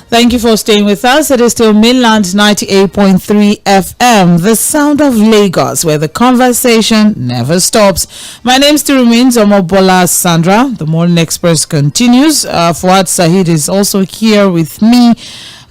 Thank you for staying with us. It is still Mainland 98.3 FM, the sound of Lagos, where the conversation never stops. My name is Tᴏɪᴛᴛᴇʀ Sandra. The Morning Express continues. Fuad Sahid is also here with me.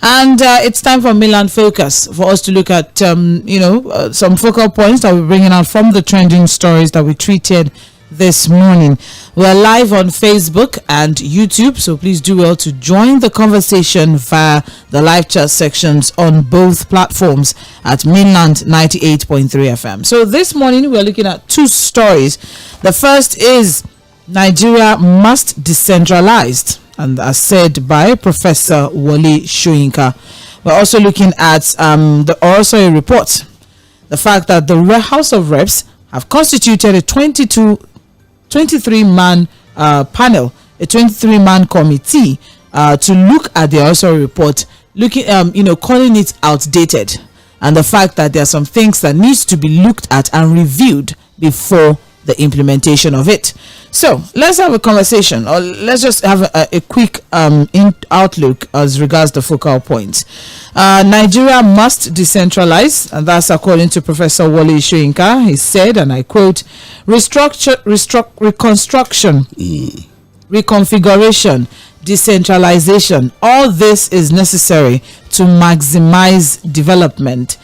And it's time for Mainland Focus, for us to look at, some focal points that we're bringing out from the trending stories that we treated this morning. We're live on Facebook and YouTube, so please do well to join the conversation via the live chat sections on both platforms at Mainland 98.3 FM. So this morning we're looking at two stories. The first is Nigeria must decentralize, and as said by Professor Wole Soyinka. We're also looking at the OROSANYE report, the fact that the House of Reps have constituted a 23-man panel, a 23-man committee to look at the OROSANYE report, calling it outdated, and the fact that there are some things that needs to be looked at and reviewed before the implementation of it. So let's have a conversation, or let's just have a quick outlook as regards the focal points. Nigeria must decentralize, and that's according to Professor Wole Soyinka. He said, and I quote, reconstruction, reconfiguration, decentralization, all this is necessary to maximize development.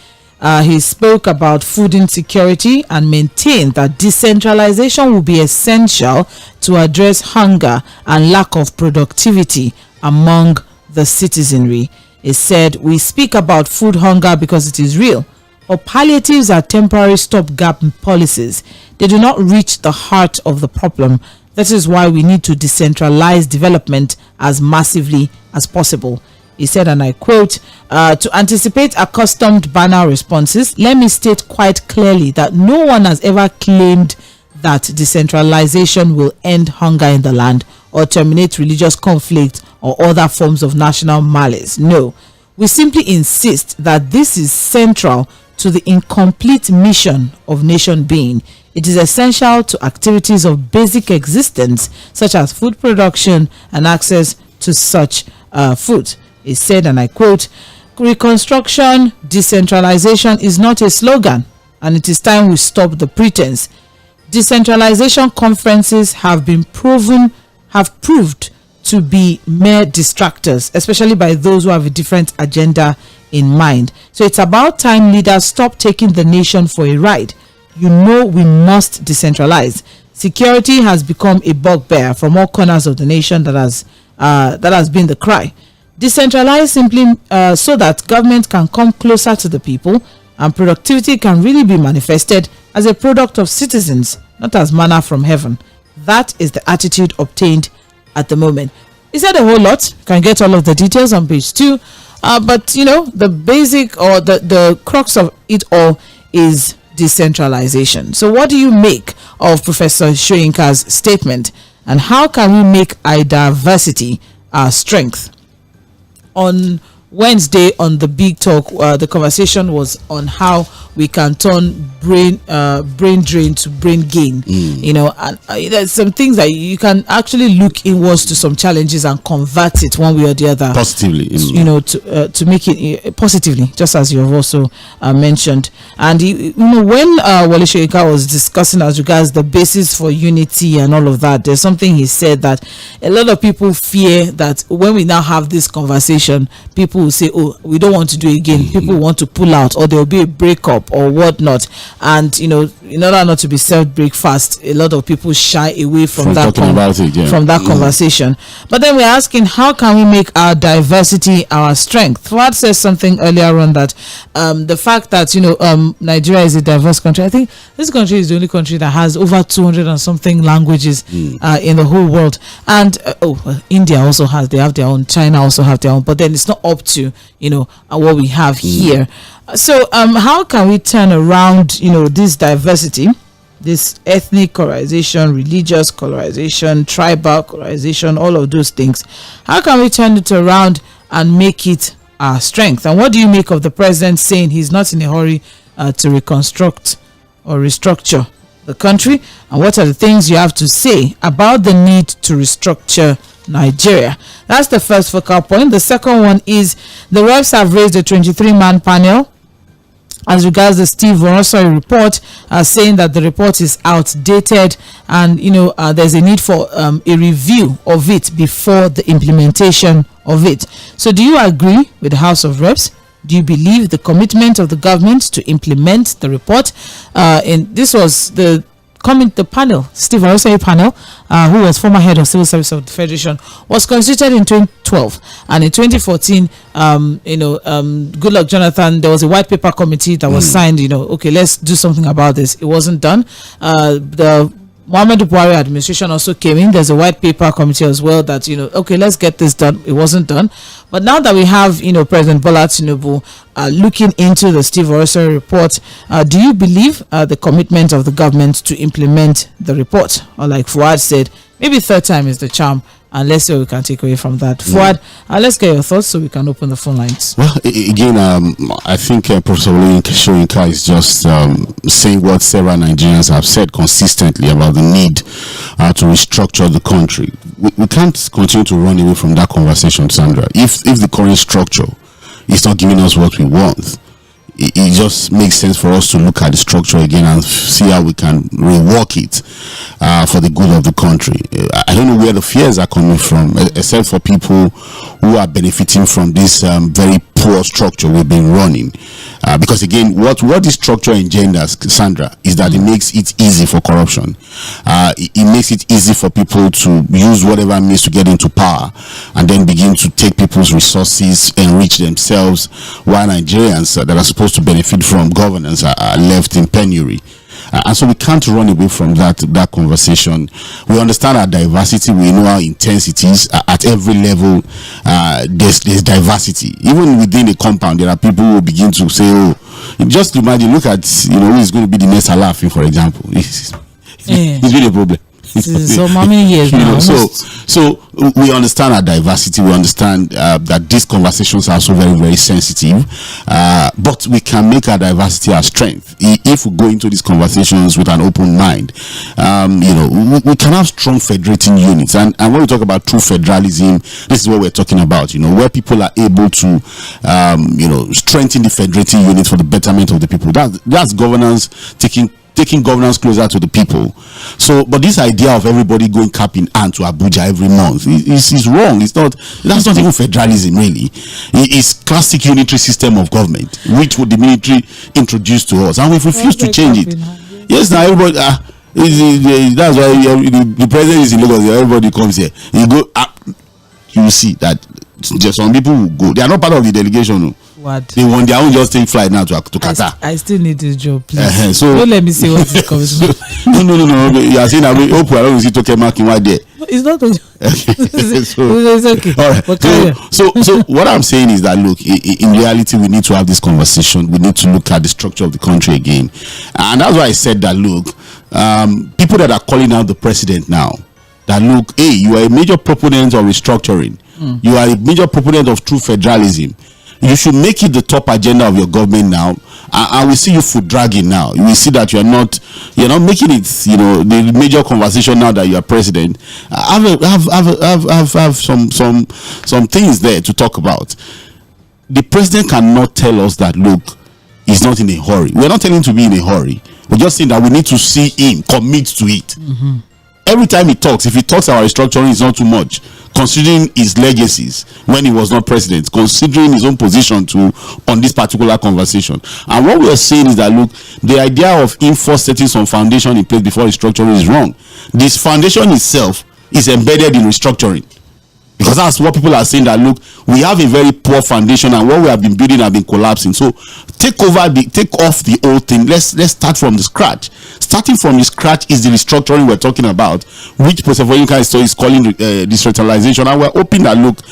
He spoke about food insecurity and maintained that decentralization will be essential to address hunger and lack of productivity among the citizenry. He said, we speak about food hunger because it is real, but palliatives are temporary stopgap policies. They do not reach the heart of the problem. That is why we need to decentralize development as massively as possible. He said, and I quote, to anticipate accustomed banal responses, let me state quite clearly that no one has ever claimed that decentralization will end hunger in the land or terminate religious conflict or other forms of national malice. No, we simply insist that this is central to the incomplete mission of nation being. It is essential to activities of basic existence, such as food production and access to such food. He said, and I quote, reconstruction, decentralization is not a slogan, and it is time we stop the pretense. Decentralization conferences have proved to be mere distractors, especially by those who have a different agenda in mind. So it's about time leaders stop taking the nation for a ride. We must decentralize. Security has become a bugbear from all corners of the nation. That has been the cry. Decentralize simply so that government can come closer to the people and productivity can really be manifested as a product of citizens, not as manna from heaven. That is the attitude obtained at the moment. He said a whole lot. You can get all of the details on page 2. But the basic or the crux of it all is decentralization. So what do you make of Professor Soyinka's statement, and how can we make our diversity our strength? On Wednesday on the Big Talk, the conversation was on how we can turn brain drain to brain gain. And there's some things that you can actually look inwards to some challenges and convert it one way or the other positively. To make it positively, just as you have also mentioned. And when Wole Soyinka was discussing as regards the basis for unity and all of that, there's something he said that a lot of people fear that when we now have this conversation, people will say, oh, we don't want to do it again. People want to pull out, or there will be a breakup or whatnot. And in order not to be served breakfast, a lot of people shy away from that conversation. But then we're asking, how can we make our diversity our strength? Fuad says something earlier on that the fact that Nigeria is a diverse country. I think this country is the only country that has over 200 and something languages in the whole world. And India also has, they have their own. China also have their own. But then it's not up to what we have here. So how can we turn around this diversity, this ethnic colorization, religious colorization, tribal colorization, all of those things? How can we turn it around and make it our strength? And what do you make of the president saying he's not in a hurry to reconstruct or restructure the country? And what are the things you have to say about the need to restructure Nigeria. That's the first focal point. The second one is the reps have raised a 23-man panel as regards the Tᴏɪᴛᴛᴇʀ report, saying that the report is outdated and there's a need for a review of it before the implementation of it. So do you agree with the House of Reps? Do you believe the commitment of the government to implement the report? And this was the panel, Tᴏɪᴛᴛᴇʀ panel, who was former head of civil service of the Federation, was constituted in 2012, and in 2014, Goodluck Jonathan, there was a white paper committee that was signed. Okay, let's do something about this. It wasn't done. The Muhammadu Buhari administration also came in. There's a white paper committee as well that, okay, let's get this done. It wasn't done. But now that we have, President Bola Tinubu looking into the Tᴏɪᴛᴛᴇʀ report, do you believe the commitment of the government to implement the report? Or like Fuad said, maybe third time is the charm. And let's see what we can take away from that. Fuad, let's get your thoughts so we can open the phone lines. Well, again, I think Prof Soyinka is just saying what several Nigerians have said consistently about the need to restructure the country. We can't continue to run away from that conversation, Sandra. If the current structure is not giving us what we want, it just makes sense for us to look at the structure again and see how we can rework it for the good of the country. I don't know where the fears are coming from, except for people who are benefiting from this very poor structure we've been running. Because again, what this structure engenders, Sandra, is that it makes it easy for corruption. It makes it easy for people to use whatever means to get into power and then begin to take people's resources, enrich themselves, while Nigerians that are supposed to benefit from governance are left in penury. And so we can't run away from that conversation. We understand our diversity. We know how intense it is. At every level, there's diversity. Even within a compound, there are people who begin to say, "Oh, just imagine, look at who is going to be the next Alaafin, for example." It's been a problem. So many years now. So we understand our diversity. We understand that these conversations are so very, very sensitive. But we can make our diversity our strength if we go into these conversations with an open mind. We can have strong federating units. And when we talk about true federalism, this is what we're talking about. Where people are able to, strengthen the federating unit for the betterment of the people. That's governance taking governance closer to the people. So, but this idea of everybody going cap in hand to Abuja every month is wrong. That's not even federalism, really. It's classic unitary system of government, which the military introduced to us, and we've refused to change it. Yes, now everybody. That's why the president is in Lagos. Everybody comes here. You go up, you see that just some people will go. They are not part of the delegation. No. What? They want their own just take flight now to Qatar. I still need this job, please. So don't let me say what is coming. No. You are saying that we hope we are going to see Tokemakin there. It's not. It's okay. All right. So what I'm saying is that look, in reality, we need to have this conversation. We need to look at the structure of the country again, and that's why I said that look, people that are calling out the president now, that look, hey, you are a major proponent of restructuring. You are a major proponent of true federalism. You should make it the top agenda of your government now. I will see you foot dragging now. You will see that you're not making it, the major conversation now that you are president. Have some things there to talk about. The president cannot tell us that look, he's not in a hurry. We're not telling him to be in a hurry. We're just saying that we need to see him commit to it. Every time he talks, if he talks about restructuring, it's not too much, considering his legacies when he was not president, considering his own position on this particular conversation. And what we are saying is that look, the idea of him first setting some foundation in place before restructuring is wrong. This foundation itself is embedded in restructuring. Because that's what people are saying, that look, we have a very poor foundation and what we have been building have been collapsing. So take off the old thing. Let's start from the scratch. Starting from the scratch is the restructuring we're talking about, which Prof Soyinka is calling decentralization. And we're hoping that look,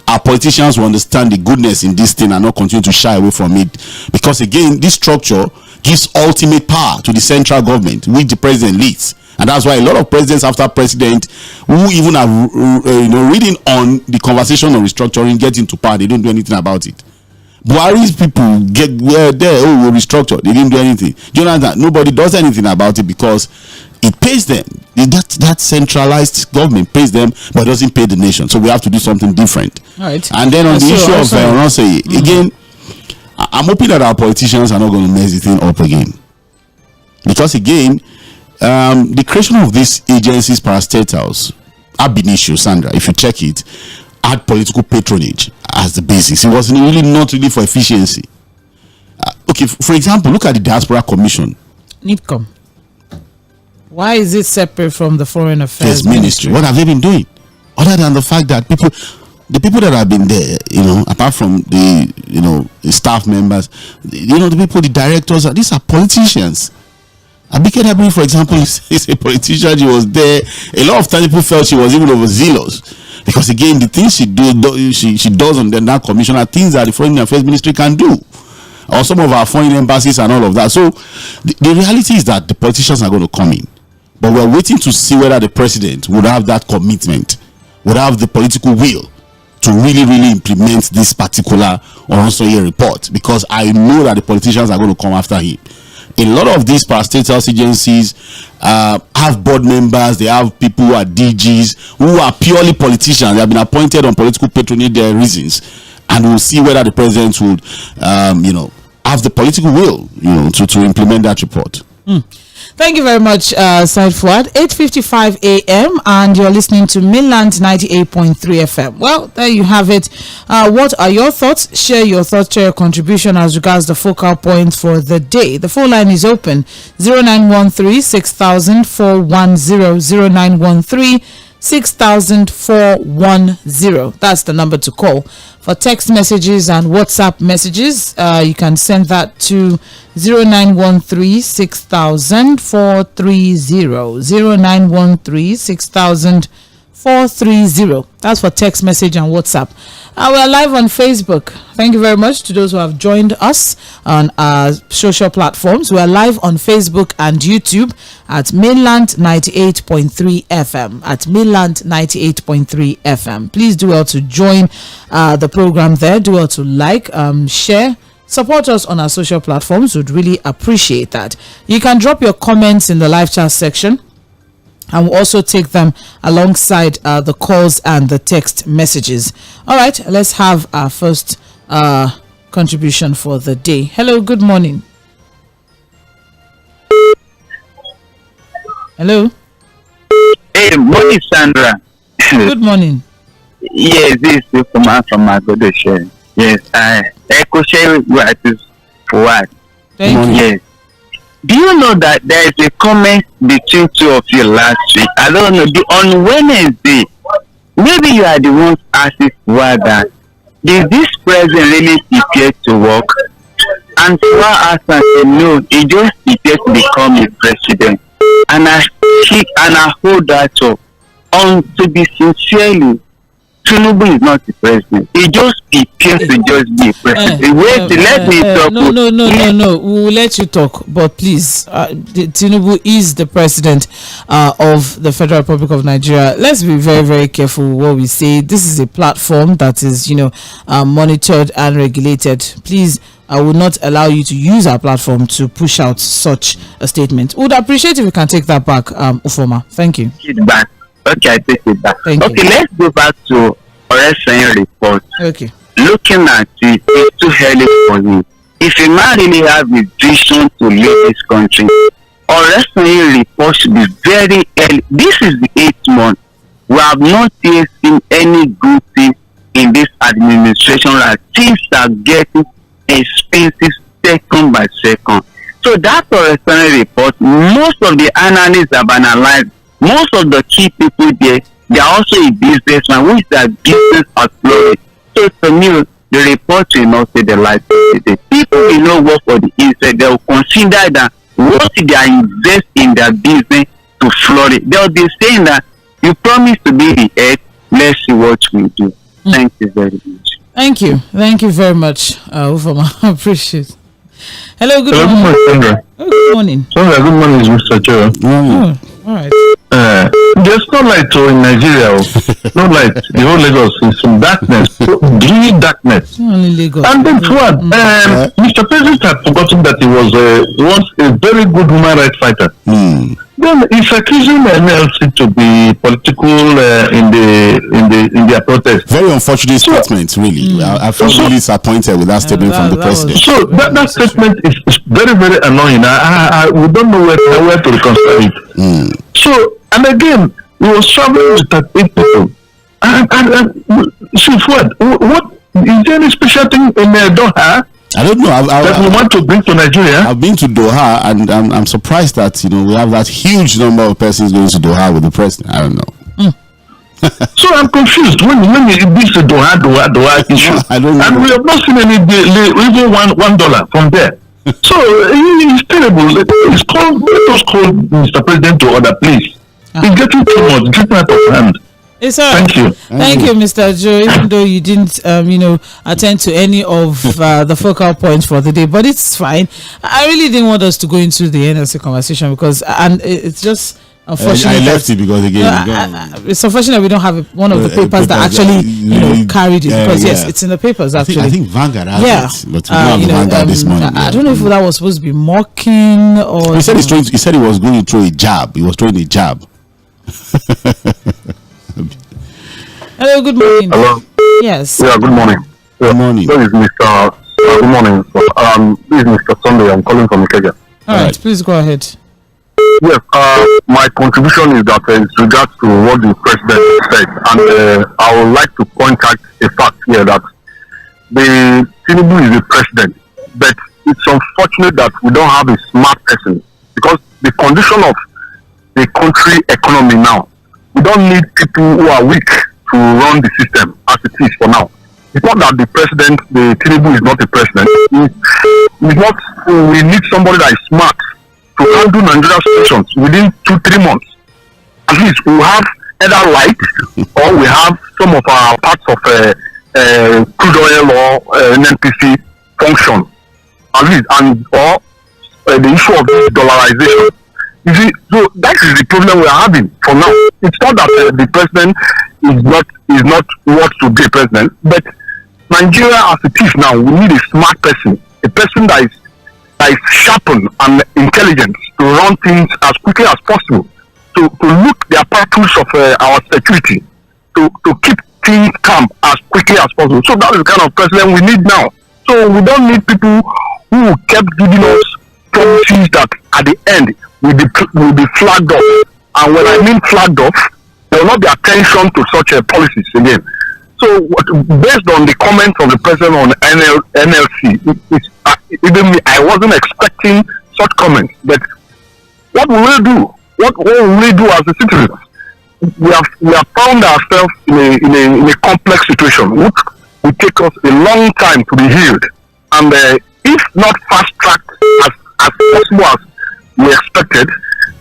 our politicians will understand the goodness in this thing and not continue to shy away from it. Because again, this structure gives ultimate power to the central government, which the president leads. And that's why a lot of presidents after president who even are reading on the conversation on restructuring get into power, they don't do anything about it. Buhari's people get there. Oh, we restructure. They didn't do anything. Do you know that nobody does anything about it because it pays them. That centralized government pays them, but doesn't pay the nation. So we have to do something different. Right. And then on the issue of Oronsaye, again, I'm hoping that our politicians are not going to mess the thing up again, because again, the creation of these agencies, parastatals, ab initio, Sandra, if you check it, had political patronage as the basis. It was really not really for efficiency. Okay, for example, look at the Diaspora Commission. NIPCOM. Why is it separate from the Foreign Affairs Ministry? What have they been doing? Other than the fact that the people that have been there, apart from the staff members, the people, the directors, these are politicians. Abike Dabiri, for example, is a politician. She was there. A lot of times people felt she was even overzealous, because again, the things she does on that commission are things that the Foreign Affairs Ministry can do, or some of our foreign embassies and all of that. So the reality is that the politicians are going to come in, but we're waiting to see whether the president would have that commitment, would have the political will to really implement this particular Oronsaye report, because I know that the politicians are going to come after him. A lot of these parastatal agencies have board members. They have people who are DGs, who are purely politicians. They have been appointed on political patronage reasons, and we'll see whether the president would, have the political will, to implement that report. Thank you very much, Said Fuad. 8:55 a.m. and you're listening to Mainland 98.3 FM. Well, there you have it. What are your thoughts? Share your thoughts, share your contribution as regards the focal points for the day. The phone line is open: 0913 6000 410, 0913 6000 410. That's the number to call. For text messages and WhatsApp messages, you can send that to 0913 6000 430, 0913 6000 430. That's for text message and WhatsApp. We're live on Facebook. Thank you very much to those who have joined us on our social platforms. We're live on Facebook and YouTube at Mainland 98.3 FM. At Mainland 98.3 FM. Please do well to join the program there. Do well to like, share, support us on our social platforms. Would really appreciate that. You can drop your comments in the live chat section, and we'll also take them alongside the calls and the text messages. All right, let's have our first contribution for the day. Hello, good morning. Hello. Hey, morning, Sandra. Good morning. Yes, this is from Agodo. Yes, I echo share what is for what. Thank you. Yes. Do you know that there is a comment between two of you last week? I don't know. On Wednesday, maybe you are the ones asking whether is this president really prepared to work? And Fuad asked and said, no, he just prepared to become a president. And I hold that up. To be sincerely, Tinubu is not the president. He just prepares to just be a president. Let me talk. No. We will let you talk, but please, Tinubu is the president of the Federal Republic of Nigeria. Let's be very, very careful what we say. This is a platform that is, monitored and regulated. Please, I will not allow you to use our platform to push out such a statement. Would appreciate if you can take that back, Ufoma. Thank you. Take it back. Okay, I take it back. Thank you. Let's go back to Oronsaye report. Okay. Looking at it, it's too early for me. If a man really have a vision to lead this country, Oronsaye report should be very early. This is the 8th month. We have not yet seen any good thing in this administration. Things are getting expensive second by second. So that Oronsaye report, most of the analysts have analyzed. Most of the key people there, they are also a businessman, which their business are flowing. So to me, the report will not say the light of the day. People will not work for the inside. They will consider that what they invest in their business to flourish. They will be saying that you promise to be the head. Let's see what we do. Thank you very much. Thank you. Thank you very much, Ufoma. I appreciate it. Hello, good morning. Sandra. Good morning. Sandra, good morning, Mr. Joe. Oh, all right. There's no light in Nigeria. No light. The whole Lagos is in darkness, really darkness. Only Lagos. And then what? Mr. President had forgotten that he was once a very good human rights fighter. Then he's accusing NLC to be political in their protest. Very unfortunate statement, really. I felt really disappointed with that statement from the president. So that statement is very, very annoying. We don't know where to reconcile it. So, and again, we was traveling with 8 people. And so what is there any special thing in Doha? I don't know. That we want to bring to Nigeria. I've been to Doha, and I'm surprised that we have that huge number of persons going to Doha with the president. I don't know. So I'm confused when this Doha issue. I don't know. And we have not seen any even $1 from there. So it's terrible. Let us call Mr. President to order, please. It's getting too much, getting out of hand. It's all right. Thank you. Thank you, Mr. Joe. Even though you didn't, attend to any of the focal points for the day, but it's fine. I really didn't want us to go into the NLC conversation because, and it's just unfortunate. I left it because again, it's unfortunate we don't have one of the papers that actually, carried it because yes, it's in the papers actually. I think Vanguard has it, but we don't have the Vanguard this morning. I don't know if that was supposed to be mocking or. He said he said he was going to throw a jab. He was throwing a jab. Hello, good morning. Hello. Yes. Yeah, good morning. Good morning. This is Mr. Good morning. This is Mr. Sunday. I'm calling from Ikeja. All right, please go ahead. Yes. My contribution is that in regards to what the president said, and I would like to point out a fact here that the Tinubu is the president, but it's unfortunate that we don't have a smart person because the condition of the country economy now, we don't need people who are weak to run the system as it is for now. It's not that the president, the Tinubu is not the president. He's not. We need somebody that is smart to handle Nigerian situations within 2-3 months. At least we have either light or we have some of our parts of crude oil or NNPC function. At least, and or the issue of dollarization. You see, so that is the problem we are having for now. It's not that the president is not what to be president, but Nigeria as it is now, we need a smart person, a person that is sharpened and intelligent to run things as quickly as possible, to look the apparatus of our security, to keep things calm as quickly as possible. So that is the kind of president we need now. So we don't need people who kept giving us promises that at the end will be flagged off. And when I mean flagged off, there will not be attention to such policies again. So based on the comments of the president on NLC, even me, I wasn't expecting such comments. But what will we do? What will we do as a citizens? We have found ourselves in a complex situation, which will take us a long time to be healed. And if not fast-tracked as possible as we expected,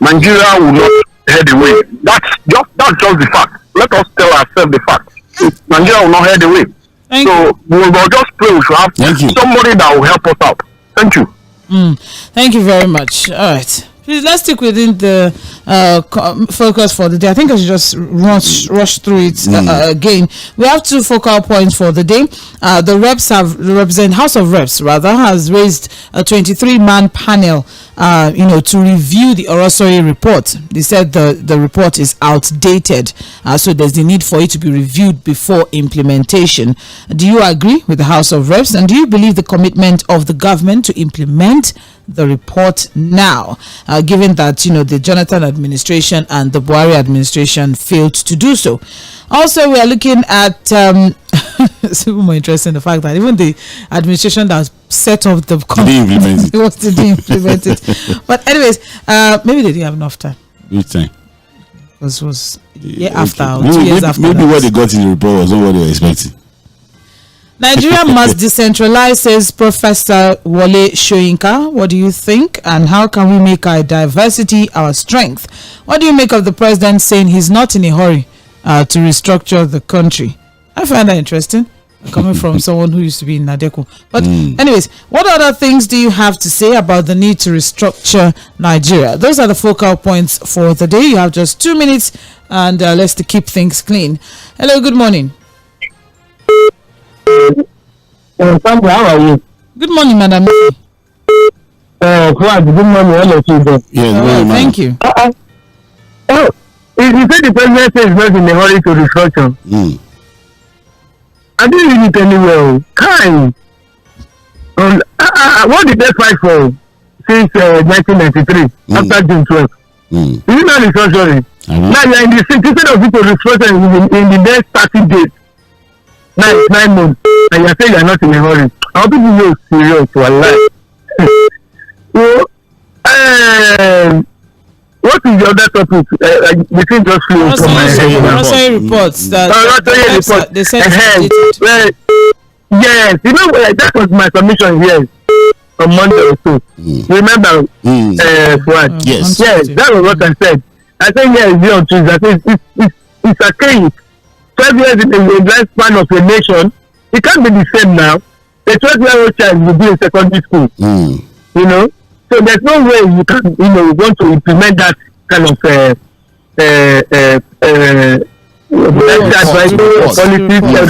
Nigeria will not head away. That's just the fact. Let us tell ourselves the fact. Nigeria will not head away. So we will just pray we should have somebody that will help us out. Thank you. Thank you very much. All right. Please, let's stick within the focus for the day. I think I should just rush through it again. We have 2 focal points for the day. The House of Reps has raised a 23-man panel, to review the OROSANYE report. They said the report is outdated, so there's the need for it to be reviewed before implementation. Do you agree with the House of Reps, and do you believe the commitment of the government to implement the report now, given that the Jonathan administration and the Buhari administration failed to do so? Also, we are looking at it's even more interesting the fact that even the administration that set up the didn't implement it. But anyways, maybe they didn't have enough time. Which time? Was year after or 2 years after. Maybe what they got in the report was not what they were expecting. Nigeria must decentralize, says Professor Wole Soyinka. What do you think? And how can we make our diversity our strength? What do you make of the president saying he's not in a hurry to restructure the country? I find that interesting. coming from someone who used to be in Nadeko. But anyways, what other things do you have to say about the need to restructure Nigeria? Those are the focal points for the day. You have just 2 minutes, and let's keep things clean. Hello, good morning. Sandra, how are you? Good morning, Madam. Fuad, good morning. Hello, children. Yeah, thank you. Oh, you said the president is not in a hurry to restructure. I didn't read it anywhere. Kind. What did they fight for since 1993 after June 12th? Is it not restructuring? Now you're in the instead of it to restructure in the next 30 days, 9 months, and you're saying you're not in a hurry. How people know serious to a lie? So, what is the other topic? The thing just flew from my head. OROSANYE reports that they said yes, you know that was my submission here on Monday or so. Remember, Fuad? Yes, that was what I said. I think on Tuesday. I think it's a case. 12 years in the lifespan of a nation, it can't be the same now. A 12-year-old child will be in secondary school. You know, so there's no way you can, want to implement that kind of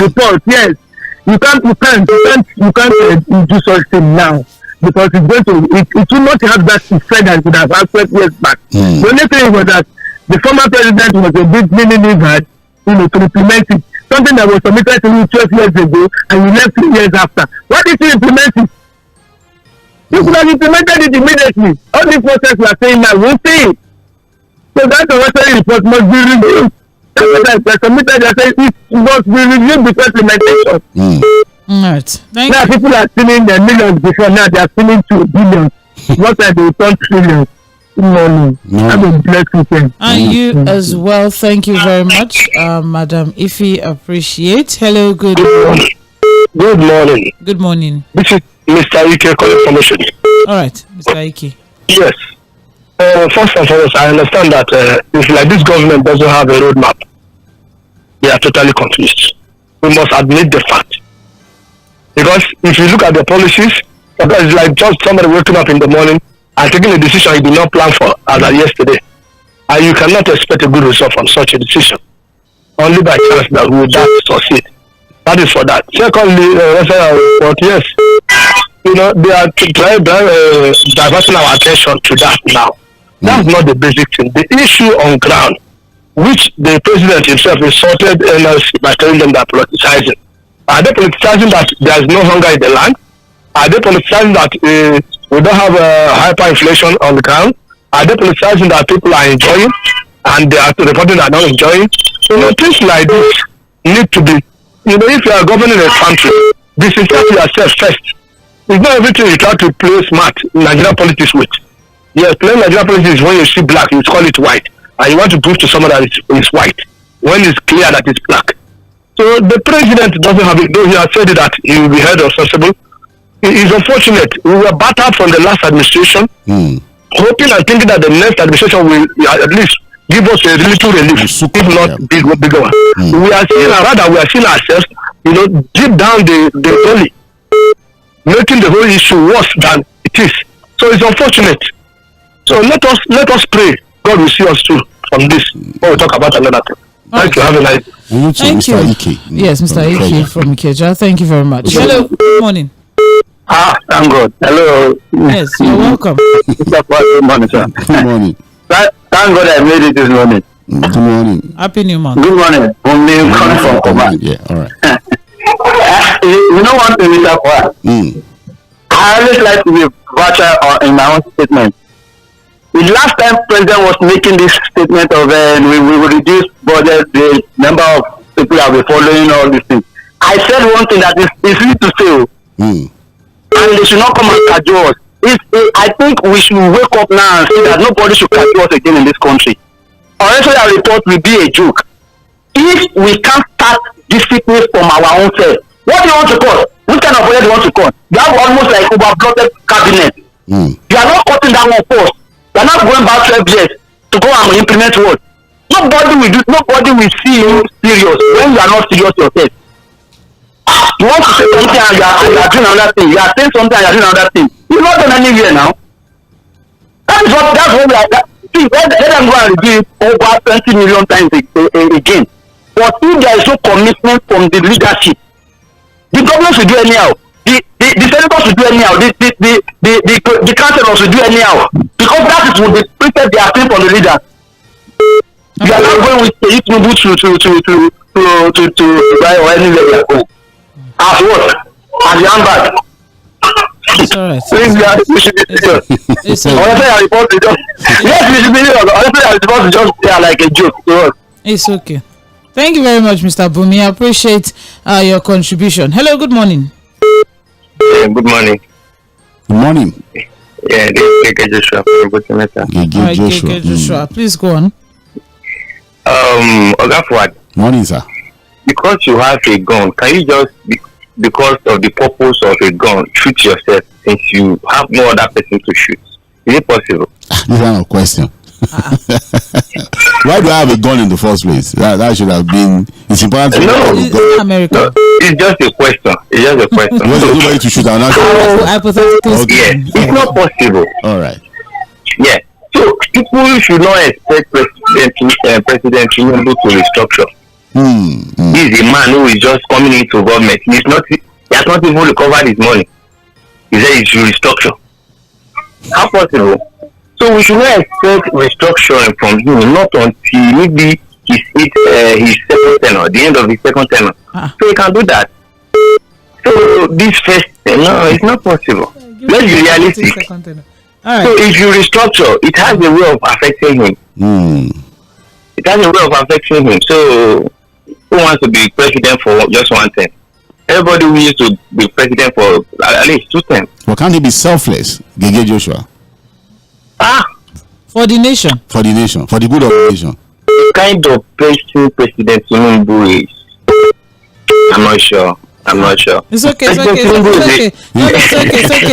report. Yes, you can't do something now because it's going to it will not have that effect that it would have had 12 years back. The only thing was that the former president was a bit mad, to implement it. Something that was submitted to you 12 years ago and you left 3 years after. Why did you implement it? You could have implemented it immediately. All this process we are saying now, we'll see it. So that OROSANYE report must be reviewed. That's submitted, I say it must be reviewed before implementation. Right. Thank now you. People are stealing the millions before, now they are stealing 2 billion. What are they turn trillions? Good morning. Have a blessed weekend. And you as well. Thank you very much, Madam Ife. Appreciate. Hello. Good morning. Good morning. Good morning. This is Mr. Ike calling from Oshodi. All right, Mr. Ike. Yes. First and foremost, I understand that if like this government doesn't have a roadmap, they are totally confused. We must admit the fact. Because if you look at the policies, it's like just somebody waking up in the morning and taking a decision you did not plan for as of yesterday. And you cannot expect a good result from such a decision. Only by chance that will that succeed. That is for that. Secondly, yes, they are diverting our attention to that now. That's not the basic thing. The issue on ground, which the president himself insulted NLC by telling them that politicizing. Are they politicizing that there is no hunger in the land? Are they politicizing that we don't have hyperinflation on the ground? Are they politicizing that people are enjoying and they are reporting that not enjoying? Things like this need to be, if you are governing a country, disinfect yourself first. It's not everything you try to play smart in Nigerian politics with. Yes, playing Nigerian politics is when you see black, you call it white. And you want to prove to someone that it's white, when it's clear that it's black. So the president doesn't have it, though he has said that he will be held responsible. It is unfortunate. We were battered from the last administration, hoping and thinking that the next administration will at least give us a little relief, if not bigger one. We are seeing ourselves, deep down the belly, making the whole issue worse than it is. So it's unfortunate. So let us pray God will see us through from this. When we talk about another thing. Thank you. Have a nice day. Thank you. Mr. Ike. Yes, Mr. Ike from Ikeja. Thank you very much. Hello. Good morning. Thank God. Hello. Yes, you're welcome. Good morning, sir. Good morning. Thank God I made it this morning. Good morning. Happy New Month. Good morning. I'm calling from Command. Yeah, all right. You know one thing, Mr. Fuad? I always like to be virtual in my own statement. The last time President was making this statement of we will reduce budget, the number of people that will be following all these things. I said one thing that is easy to say. And they should not come and cajole us. I think we should wake up now and see that nobody should cajole us again in this country. Or else our report will be a joke. If we can't start discipline from our own self, what do you want to call? Which kind of budget do you want to call? You have almost like overbloated cabinet. You are not cutting that one first. You are not going back 12 years to go and implement what? Nobody will see you serious when you are not serious yourself. You want to say something and you are doing another thing. You are saying something and you are doing another thing. You're not done anywhere now. That's what we are. See, let them go and do it over 20 million times again. But if there is no commitment from the leadership, the government should do anyhow. The senators should do anyhow. The councillors should do anyhow. Because that is what they printed their thing from the leaders. You are not going with the Tᴏɪᴛᴛᴇ to buy or anywhere you are going. As what? As the handbag. It's all right. We should be serious. It's all Honestly, right. I report to just. Yes, we should be serious. Honestly, I report to just like a joke to us. It's okay. Thank you very much, Mr. Bumi. I appreciate your contribution. Hello, good morning. Good morning. Good morning. Yeah, this is J.K. Joshua from Gotemeta. All right, J.K. Joshua, please go on. Oga Fuad, Morning, sir. because you have a gun, can you just, because of the purpose of a gun, shoot yourself since you have no other person to shoot? Is it possible? This kind of question. Why do I have a gun in the first place? That should have been. It's important to No. It's in America. No, it's just a question. It's just a question. because there's nobody to shoot. I'm not sure. Hypothetically Okay. Yeah, speaking. it's not possible. All right. Yeah. So people should not expect President Tinubu to restructure. He is a man who is just coming into government. He has not even recovered his money. He said he should restructure. How possible? So we should not expect restructuring from him, not until maybe his second tenure, the end of his second tenure. So he can do that. So this first, no, it's not possible. Let's be realistic. All right. So if you restructure, it has a way of affecting him. It has a way of affecting him. So who wants to be president for just one term? Everybody who used to be president for at least 2 terms. Well, can't he be selfless, J.K. Joshua? For the nation. For the nation, for the good of the nation. The kind of person President Tinubu is, I'm not sure. It's okay. It's okay.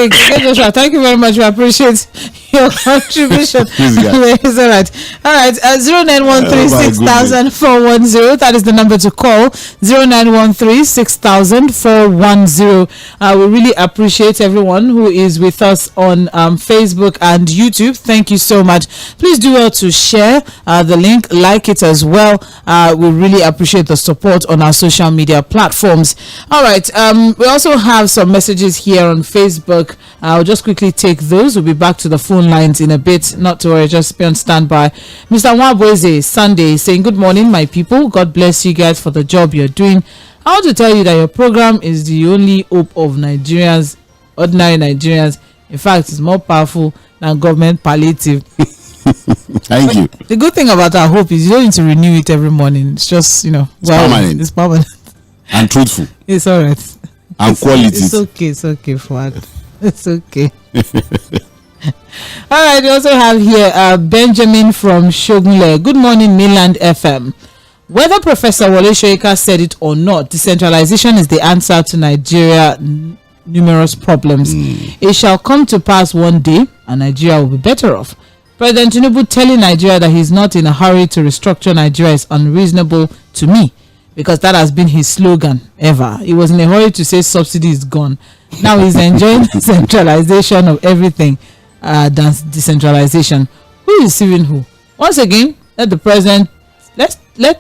J.K. Joshua, thank you very much. We appreciate your contribution. It's all right. 0913-6000-410. That is the number to call. 0913-6000-410. We really appreciate everyone who is with us on Facebook and YouTube. Thank you so much. Please do well to share the link, like it as well. We really appreciate the support on our social media platforms. All right. We also have some messages here on Facebook. I'll just quickly take those. We'll be back to the phone lines in a bit. Not to worry, just be on standby. Mr. 𝐴ᴜᴜ Sunday saying, good morning, my people. God bless you guys for the job you're doing. I want to tell you that your program is the only hope of Nigerians, ordinary Nigerians. In fact, it's more powerful than government palliative. Thank you. The good thing about our hope is you don't need to renew it every morning. It's just, permanent. It's permanent. And truthful. It's all right. And quality. It's okay, Fuad. It's okay. All right, we also have here Benjamin from Shogunle. Good morning, Mainland FM. Whether Professor Wole Soyinka said it or not, decentralization is the answer to Nigeria's numerous problems. It shall come to pass one day, and Nigeria will be better off. President Tinubu telling Nigeria that he's not in a hurry to restructure Nigeria is unreasonable to me, because that has been his slogan ever. He was in a hurry to say subsidy is gone. Now he's enjoying centralization of everything than decentralization. Who is receiving who? Once again, let the president let